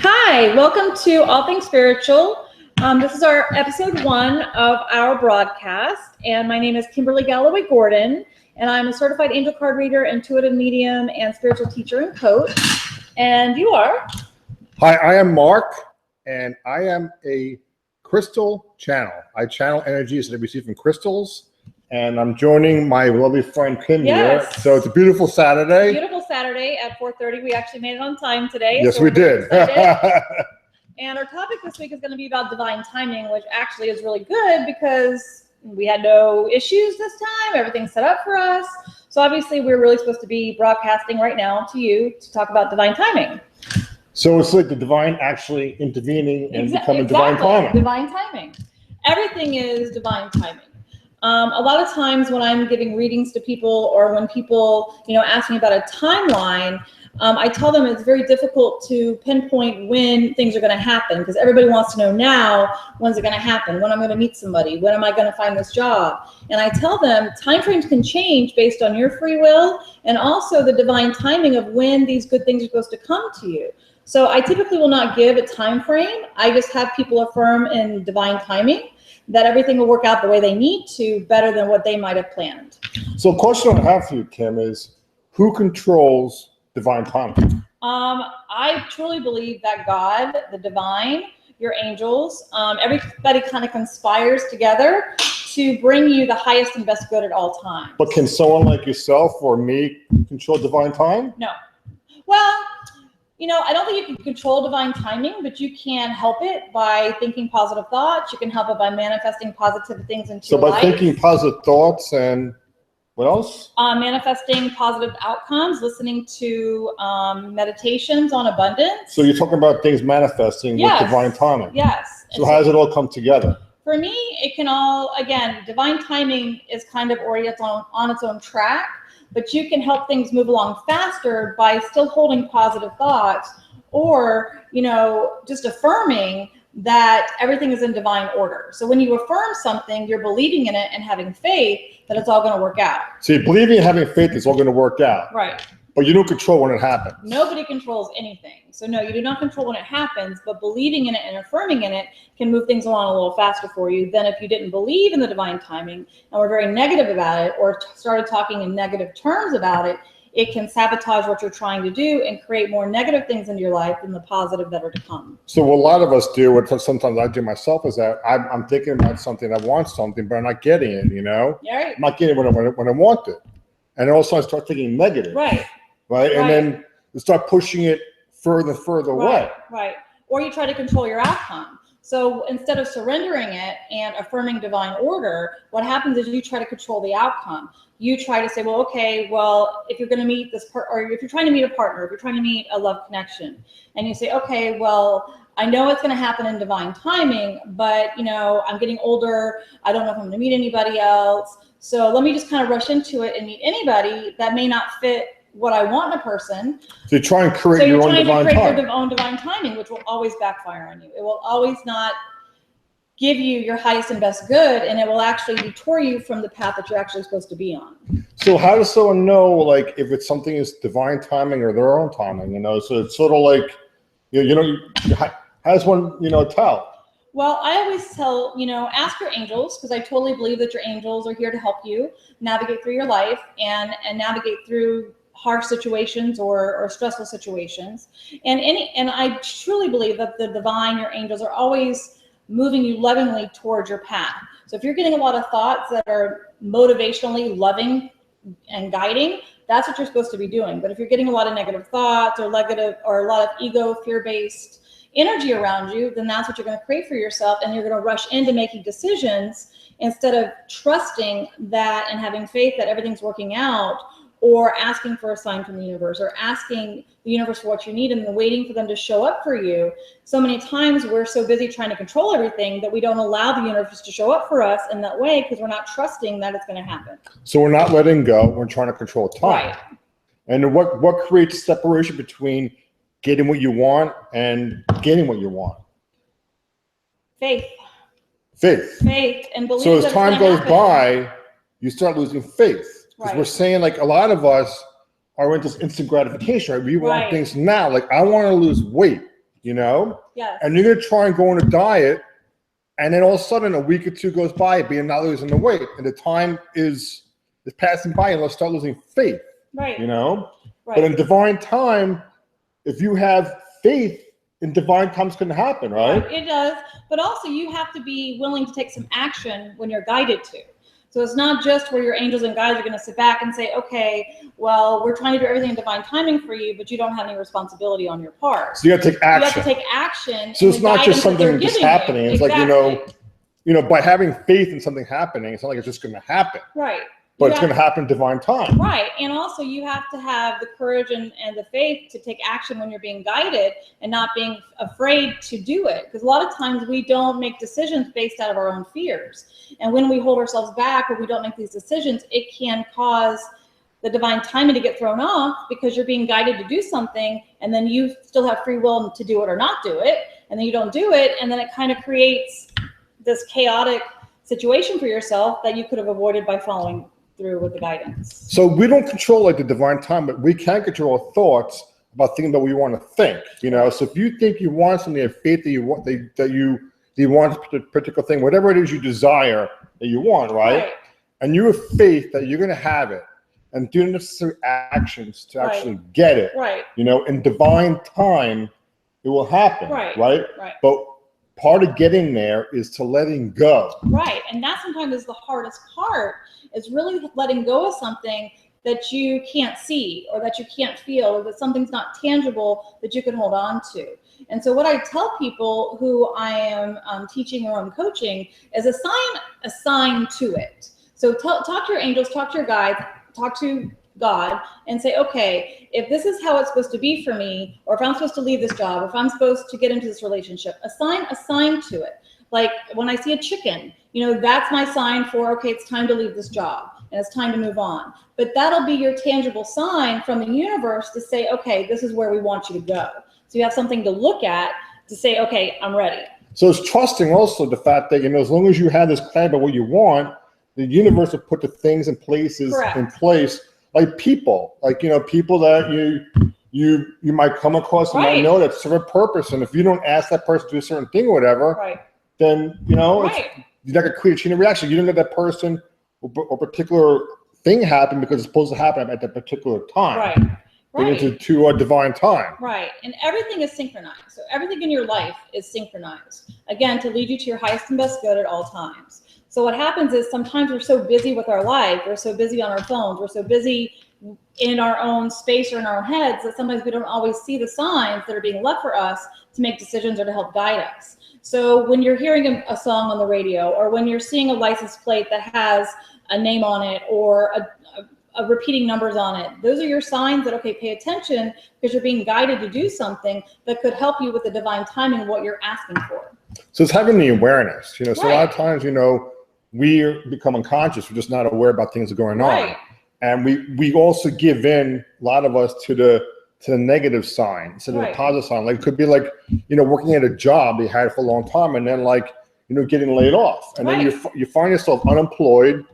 Hi, welcome to All Things Spiritual. This is our episode 1 of our broadcast, and my name is Kimberly Galloway Gordon, and I'm a certified angel card reader, intuitive medium, and spiritual teacher and coach. And you are? Hi, I am Mark, and I am a crystal channel. I channel energies that I receive from crystals, and I'm joining my lovely friend Kim here. So it's a beautiful Saturday. Beautiful Saturday at 4:30. We actually made it on time today. Yes, so we did. And our topic this week is going to be about divine timing, which actually is really good because we had no issues this time. Everything's set up for us. So obviously we're really supposed to be broadcasting right now to you to talk about divine timing. So it's like the divine actually intervening and becoming divine timing. Divine timing. Everything is divine timing. A lot of times when I'm giving readings to people or when people, ask me about a timeline, I tell them it's very difficult to pinpoint when things are going to happen because everybody wants to know now, when's it going to happen, when I'm going to meet somebody, when am I going to find this job? And I tell them timeframes can change based on your free will and also the divine timing of when these good things are supposed to come to you. So I typically will not give a time frame. I just have people affirm in divine timing that everything will work out the way they need to, better than what they might have planned. So a question I have for you, Kim, is who controls divine timing? I truly believe that God, the divine, your angels, everybody kind of conspires together to bring you the highest and best good at all times. But can someone like yourself or me control divine time? No. Well, I don't think you can control divine timing, but you can help it by thinking positive thoughts. You can help it by manifesting positive things into your life. So by thinking positive thoughts and what else? Manifesting positive outcomes, listening to meditations on abundance. So you're talking about things manifesting with divine timing. Yes. So how does it all come together? For me, it can all, again, divine timing is kind of already on its own track. But you can help things move along faster by still holding positive thoughts or, just affirming that everything is in divine order. So when you affirm something, you're believing in it and having faith that it's all going to work out. So you're believing and having faith it's all going to work out. Right. But you don't control when it happens. Nobody controls anything. So no, you do not control when it happens, but believing in it and affirming in it can move things along a little faster for you than if you didn't believe in the divine timing and were very negative about it or started talking in negative terms about it. It can sabotage what you're trying to do and create more negative things into your life than the positive that are to come. So what a lot of us do, what sometimes I do myself, is that I'm thinking about something, I want something, but I'm not getting it, Yeah, right. I'm not getting it when I want it. And then all of a sudden I start thinking negative. Right. And then you start pushing it further away. Right. Or you try to control your outcome. So instead of surrendering it and affirming divine order, what happens is you try to control the outcome. You try to say, well, okay, if you're going to meet this or if you're trying to meet a partner, if you're trying to meet a love connection, and you say, okay, well, I know it's going to happen in divine timing, but I'm getting older. I don't know if I'm going to meet anybody else. So let me just kind of rush into it and meet anybody that may not fit what I want in a person. So you try and create your own divine timing. So you're trying to create your own divine timing, which will always backfire on you. It will always not give you your highest and best good, and it will actually detour you from the path that you're actually supposed to be on. So how does someone know, if it's something is divine timing or their own timing? So it's sort of like, how does one, tell? Well, I always tell, ask your angels, because I totally believe that your angels are here to help you navigate through your life and navigate through harsh situations or stressful situations. And I truly believe that the divine, your angels, are always moving you lovingly towards your path. So if you're getting a lot of thoughts that are motivationally loving and guiding, that's what you're supposed to be doing. But if you're getting a lot of negative thoughts or a lot of ego, fear-based energy around you, then that's what you're going to create for yourself, and you're going to rush into making decisions instead of trusting that and having faith that everything's working out, or asking for a sign from the universe, or asking the universe for what you need and then waiting for them to show up for you. So many times we're so busy trying to control everything that we don't allow the universe to show up for us in that way because we're not trusting that it's going to happen. So we're not letting go, we're trying to control time. Right. And what creates separation between getting what you want and getting what you want? Faith. And belief. So as time goes by, you start losing faith. Because we're saying, a lot of us are into instant gratification, right? We want things now. I want to lose weight. you know? Yes. And you're going to try and go on a diet, and then all of a sudden a week or two goes by, being not losing the weight, and the time is passing by, and let's start losing faith. Right. You know? Right. But in divine time, if you have faith, in divine time it's going to happen, right? It does. But also you have to be willing to take some action when you're guided to. So it's not just where your angels and guides are going to sit back and say, okay, well, we're trying to do everything in divine timing for you, but you don't have any responsibility on your part. So you got to take action. You have to take action. So it's not just something just happening. It's exactly. like, you know, by having faith in something happening, it's not like it's just going to happen. Right. But it's going to happen in divine time. Right. And also you have to have the courage and the faith to take action when you're being guided and not being afraid to do it. Because a lot of times we don't make decisions based out of our own fears. And when we hold ourselves back or we don't make these decisions, it can cause the divine timing to get thrown off because you're being guided to do something and then you still have free will to do it or not do it. And then you don't do it. And then it kind of creates this chaotic situation for yourself that you could have avoided by following through with the guidance. So we don't control like the divine time, but we can control our thoughts about thinking about what we want to think, you know? So if you think you want something, you have faith that you want, that you want a particular thing, whatever it is you desire that you want, right? And you have faith that you're going to have it and do the necessary actions to actually get it, you know, in divine time, it will happen, right? But part of getting there is to letting go. Right. And that sometimes is the hardest part, is really letting go of something that you can't see or that you can't feel or that something's not tangible that you can hold on to. And so what I tell people who I am teaching or I'm coaching is assign a sign to it. So talk to your angels, talk to your guides, talk to God and say, okay, if this is how it's supposed to be for me, or if I'm supposed to leave this job, or if I'm supposed to get into this relationship, assign a sign to it. Like when I see a chicken, you know, that's my sign for, okay, it's time to leave this job and it's time to move on. But that'll be your tangible sign from the universe to say, okay, this is where we want you to go. So you have something to look at to say, okay, I'm ready. So it's trusting also the fact that, you know, as long as you have this plan about what you want, the universe will put the things and places in place, like people, like, you know, people that you might come across and might know that serve a purpose. And if you don't ask that person to do a certain thing or whatever, then, you know, you're not going to create a chain of reaction. You don't let that person or particular thing happen because it's supposed to happen at that particular time. To a divine time. And everything is synchronized. So everything in your life is synchronized. Again, to lead you to your highest and best good at all times. So what happens is sometimes we're so busy with our life, we're so busy on our phones, we're so busy in our own space or in our own heads that sometimes we don't always see the signs that are being left for us to make decisions or to help guide us. So when you're hearing a song on the radio, or when you're seeing a license plate that has a name on it or a repeating numbers on it, those are your signs that, okay, pay attention because you're being guided to do something that could help you with the divine timing of what you're asking for. So it's having the awareness, you know, so a lot of times, you know, we become unconscious. We're just not aware about things that are going on. And we also give in, a lot of us, to the negative sign instead of the positive sign. Like it could be like, you know, working at a job you had for a long time and then, like, you know, getting laid off. And then you find yourself unemployed.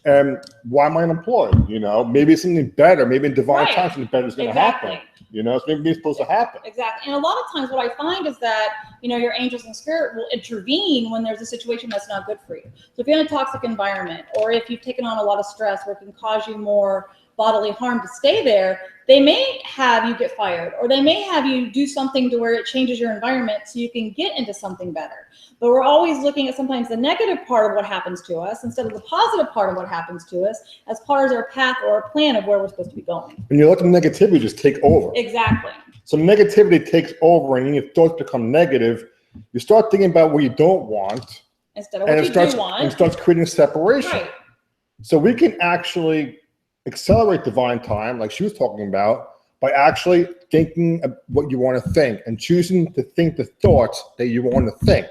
And why am I unemployed? You know, maybe it's something better. Maybe in divine time something better is going to happen. You know, it's maybe it's supposed to happen. And a lot of times what I find is that, you know, your angels and spirit will intervene when there's a situation that's not good for you. So if you're in a toxic environment, or if you've taken on a lot of stress where it can cause you more bodily harm to stay there, they may have you get fired, or they may have you do something to where it changes your environment so you can get into something better. But we're always looking at sometimes the negative part of what happens to us instead of the positive part of what happens to us as part of our path or our plan of where we're supposed to be going. And you let the negativity just take over. So negativity takes over and your thoughts become negative. You start thinking about what you don't want instead of what you do want. And it starts creating separation. So we can actually accelerate divine time, like she was talking about, by actually thinking of what you want to think and choosing to think the thoughts that you want to think.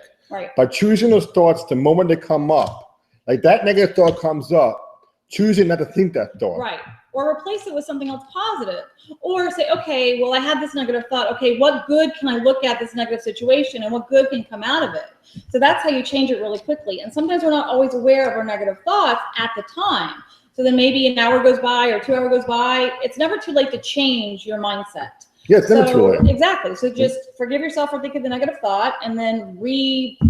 By choosing those thoughts the moment they come up, like that negative thought comes up, choosing not to think that thought. Or replace it with something else positive. Or say, okay, well, I had this negative thought. Okay, what good can I look at this negative situation and what good can come out of it? So that's how you change it really quickly. And sometimes we're not always aware of our negative thoughts at the time. So then maybe an hour goes by or 2 hours goes by. It's never too late to change your mindset. Yeah, it's never too late. Exactly. So just forgive yourself for thinking the negative thought and then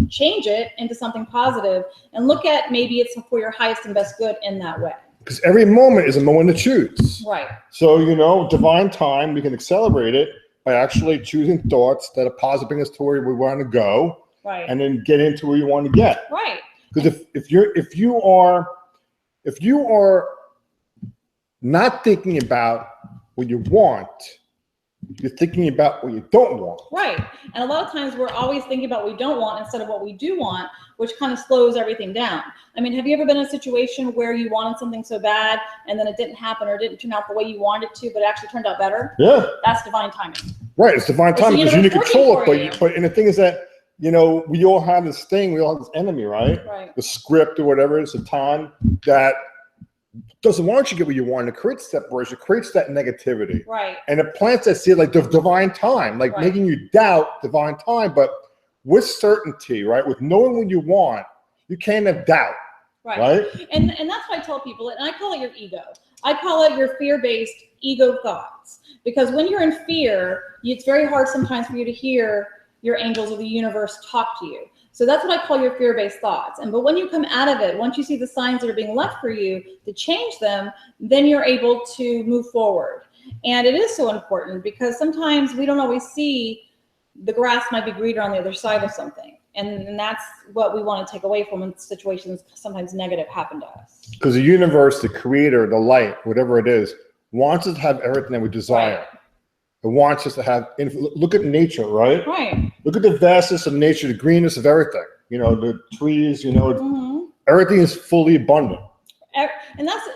change it into something positive and look at maybe it's for your highest and best good in that way. Because every moment is a moment to choose. Right. So, divine time, we can accelerate it by actually choosing thoughts that are positive, bring us to where we want to go. Right. And then get into where you want to get. Right. Because if you are not thinking about what you want, you're thinking about what you don't want. Right. And a lot of times we're always thinking about what we don't want instead of what we do want, which kind of slows everything down. I mean, have you ever been in a situation where you wanted something so bad and then it didn't happen or it didn't turn out the way you wanted it to, but it actually turned out better? Yeah. That's divine timing. Right. It's divine timing because you need to control it. And the thing is that, we all have this thing, we all have this enemy, right? Right. The script or whatever it is, the time that doesn't want you to get what you want. It creates separation, it creates that negativity. Right. And it plants that seed like the divine time, like making you doubt divine time. But with certainty, right? With knowing what you want, you can't have doubt. Right. And that's what I tell people, and I call it your ego. I call it your fear-based ego thoughts. Because when you're in fear, it's very hard sometimes for you to hear your angels or the universe talk to you. So that's what I call your fear-based thoughts. But when you come out of it, once you see the signs that are being left for you to change them, then you're able to move forward. And it is so important because sometimes we don't always see the grass might be greener on the other side of something. And that's what we want to take away from when situations sometimes negative happen to us. Because the universe, the creator, the light, whatever it is, wants us to have everything that we desire. Right. It wants us to have, look at nature, right? Right. Look at the vastness of nature, the greenness of everything. The trees, everything is fully abundant. And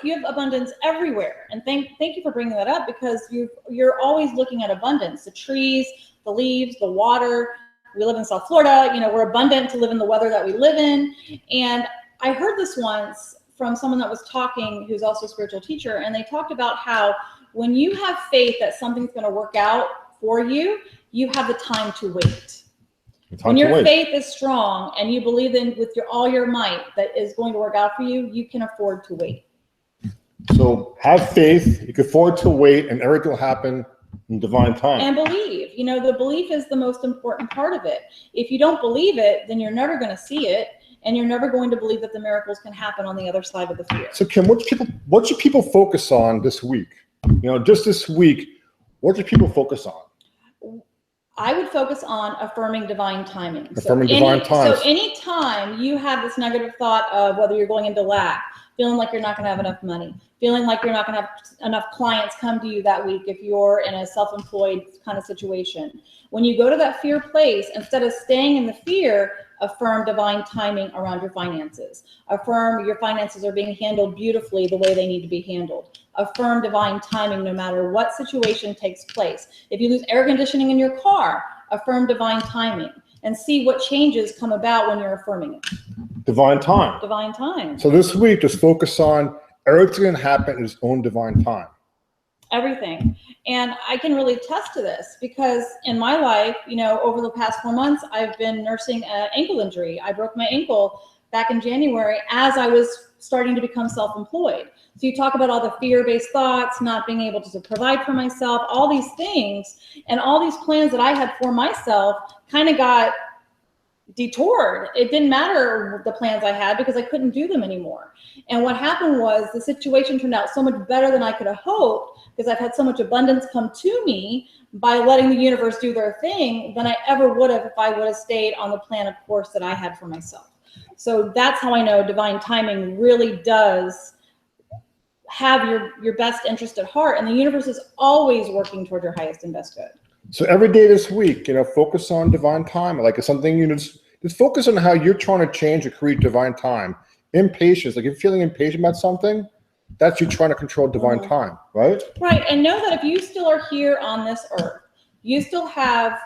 you have abundance everywhere. And thank you for bringing that up because you're always looking at abundance, the trees, the leaves, the water. We live in South Florida, we're abundant to live in the weather that we live in. And I heard this once from someone that was talking, who's also a spiritual teacher, and they talked about how when you have faith that something's going to work out for you, you have the time to wait. When your faith is strong and you believe in with all your might that is going to work out for you, you can afford to wait. So have faith, you can afford to wait, and everything will happen in divine time. And believe. The belief is the most important part of it. If you don't believe it, then you're never going to see it. And you're never going to believe that the miracles can happen on the other side of the fear. So Kim, what should people focus on this week? Just this week, what should people focus on? I would focus on affirming divine timing. Divine timing. So anytime you have this negative thought of whether you're going into lack, feeling like you're not going to have enough money, feeling like you're not going to have enough clients come to you that week if you're in a self-employed kind of situation. When you go to that fear place, instead of staying in the fear, affirm divine timing around your finances. Affirm your finances are being handled beautifully the way they need to be handled. Affirm divine timing no matter what situation takes place. If you lose air conditioning in your car, affirm divine timing and see what changes come about when you're affirming it. Divine time. Divine time. So this week, just focus on everything's going to happen in its own divine time. Everything. And I can really attest to this because in my life, over the past 4 months, I've been nursing an ankle injury. I broke my ankle back in January as I was starting to become self-employed. So you talk about all the fear-based thoughts, not being able to provide for myself, all these things, and all these plans that I had for myself kind of got detoured. It didn't matter the plans I had because I couldn't do them anymore. And what happened was the situation turned out so much better than I could have hoped because I've had so much abundance come to me by letting the universe do their thing than I ever would have if I would have stayed on the plan of course that I had for myself. So that's how I know divine timing really does have your best interest at heart, and the universe is always working toward your highest and best good. So every day this week, focus on divine time. Like it's something just focus on how you're trying to change or create divine time. Impatience, like if you're feeling impatient about something, that's you trying to control divine time, right? Right, and know that if you still are here on this earth, you still have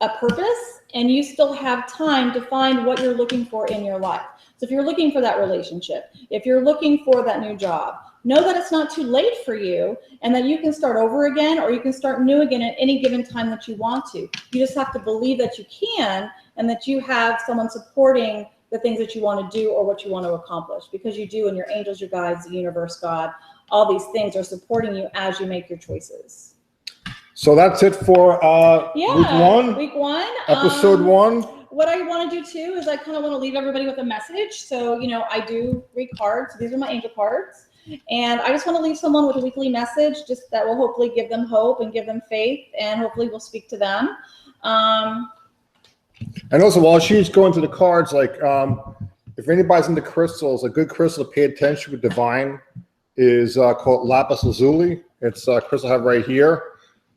a purpose and you still have time to find what you're looking for in your life. So if you're looking for that relationship, if you're looking for that new job, know that it's not too late for you and that you can start over again or you can start new again at any given time that you want to. You just have to believe that you can and that you have someone supporting the things that you want to do or what you want to accomplish, because you do, and your angels, your guides, the universe, God, all these things are supporting you as you make your choices. So that's it for week one, episode 1. What I want to do too is I kind of want to leave everybody with a message. So, I do read cards. These are my angel cards. And I just want to leave someone with a weekly message just that will hopefully give them hope and give them faith, and hopefully will speak to them. And also, while she's going to the cards, like if anybody's into crystals, a good crystal to pay attention with divine is called lapis lazuli. It's a crystal I have right here.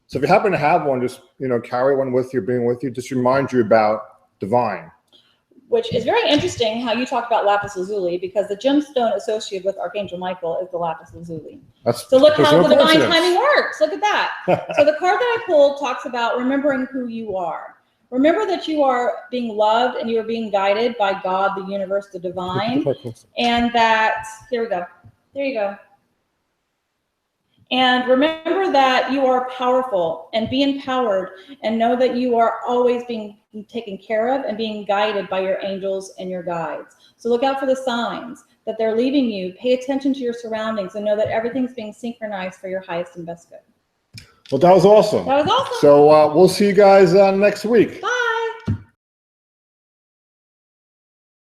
So if you happen to have one, just carry one with you, bring with you. Just remind you about divine. Which is very interesting how you talk about lapis lazuli, because the gemstone associated with Archangel Michael is the lapis lazuli. So look how the divine timing works. Look at that. So the card that I pulled talks about remembering who you are. Remember that you are being loved and you are being guided by God, the universe, the divine. And that, here we go. There you go. And remember that you are powerful, and be empowered, and know that you are always being taken care of and being guided by your angels and your guides. So look out for the signs that they're leaving you. Pay attention to your surroundings and know that everything's being synchronized for your highest and best good. Well, that was awesome. That was awesome. So we'll see you guys next week. Bye.